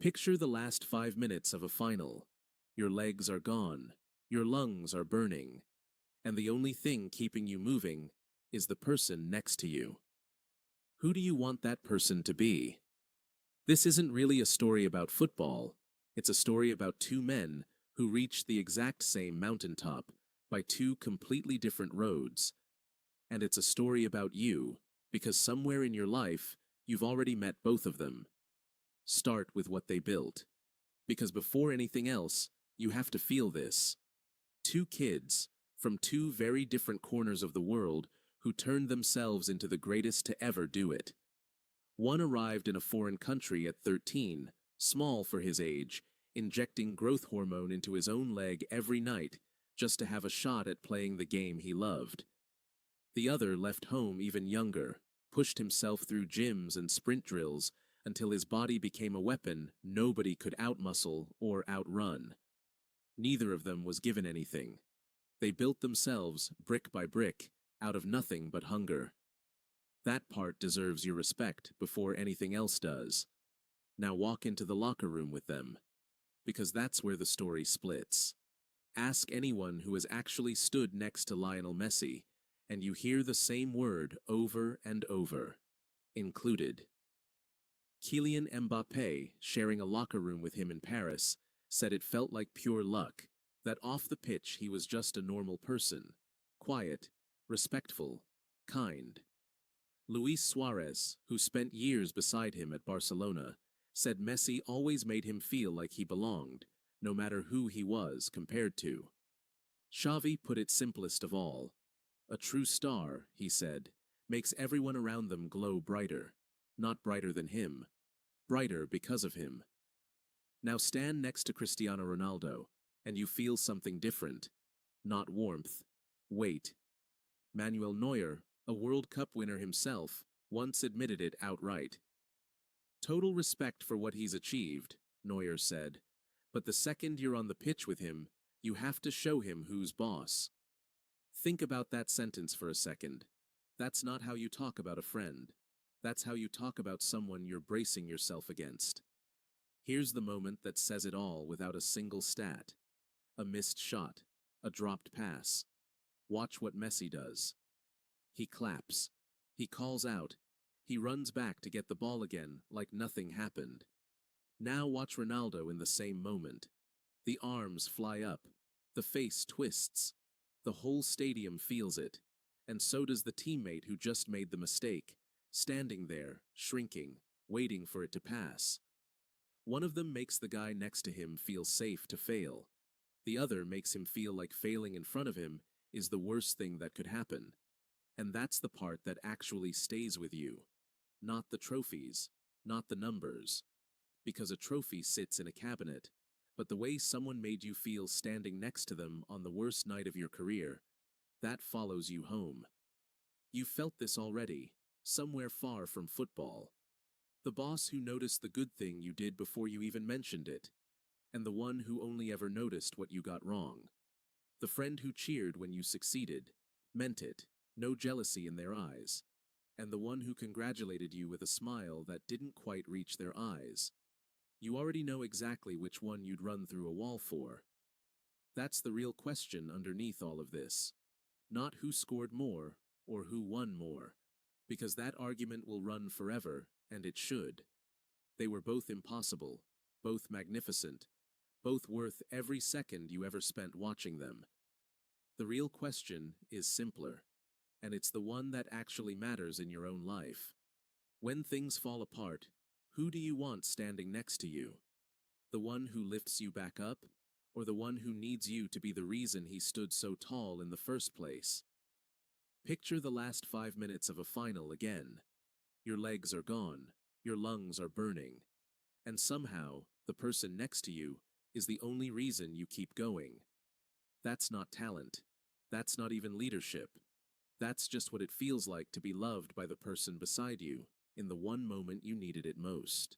Picture the last 5 minutes of a final. Your legs are gone, your lungs are burning, and the only thing keeping you moving is the person next to you. Who do you want that person to be? This isn't really a story about football, it's a story about two men who reached the exact same mountaintop by two completely different roads. And it's a story about you, because somewhere in your life, you've already met both of them. Start with what they built. Because before anything else, you have to feel this. Two kids, from two very different corners of the world, who turned themselves into the greatest to ever do it. One arrived in a foreign country at 13, small for his age, injecting growth hormone into his own leg every night just to have a shot at playing the game he loved. The other left home even younger, pushed himself through gyms and sprint drills until his body became a weapon nobody could outmuscle or outrun. Neither of them was given anything. They built themselves, brick by brick, out of nothing but hunger. That part deserves your respect before anything else does. Now walk into the locker room with them. Because that's where the story splits. Ask anyone who has actually stood next to Lionel Messi, and you hear the same word over and over. Included. Kylian Mbappé, sharing a locker room with him in Paris, said it felt like pure luck, that off the pitch he was just a normal person. Quiet, respectful, kind. Luis Suarez, who spent years beside him at Barcelona, said Messi always made him feel like he belonged, no matter who he was compared to. Xavi put it simplest of all. A true star, he said, makes everyone around them glow brighter. Not brighter than him. Brighter because of him. Now stand next to Cristiano Ronaldo, and you feel something different. Not warmth. Weight. Manuel Neuer, a World Cup winner himself, once admitted it outright. Total respect for what he's achieved, Neuer said, but the second you're on the pitch with him, you have to show him who's boss. Think about that sentence for a second. That's not how you talk about a friend. That's how you talk about someone you're bracing yourself against. Here's the moment that says it all without a single stat. A missed shot. A dropped pass. Watch what Messi does. He claps. He calls out. He runs back to get the ball again like nothing happened. Now watch Ronaldo in the same moment. The arms fly up. The face twists. The whole stadium feels it. And so does the teammate who just made the mistake, standing there, shrinking, waiting for it to pass. One of them makes the guy next to him feel safe to fail. The other makes him feel like failing in front of him is the worst thing that could happen. And that's the part that actually stays with you. Not the trophies, not the numbers. Because a trophy sits in a cabinet, but the way someone made you feel standing next to them on the worst night of your career, that follows you home. You felt this already, somewhere far from football. The boss who noticed the good thing you did before you even mentioned it, and the one who only ever noticed what you got wrong. The friend who cheered when you succeeded, meant it, no jealousy in their eyes, and the one who congratulated you with a smile that didn't quite reach their eyes. You already know exactly which one you'd run through a wall for. That's the real question underneath all of this. Not who scored more, or who won more, because that argument will run forever, and it should. They were both impossible, both magnificent, both worth every second you ever spent watching them. The real question is simpler, and it's the one that actually matters in your own life. When things fall apart, who do you want standing next to you? The one who lifts you back up, or the one who needs you to be the reason he stood so tall in the first place? Picture the last 5 minutes of a final again. Your legs are gone, your lungs are burning, and somehow the person next to you is the only reason you keep going. That's not talent. That's not even leadership. That's just what it feels like to be loved by the person beside you in the one moment you needed it most.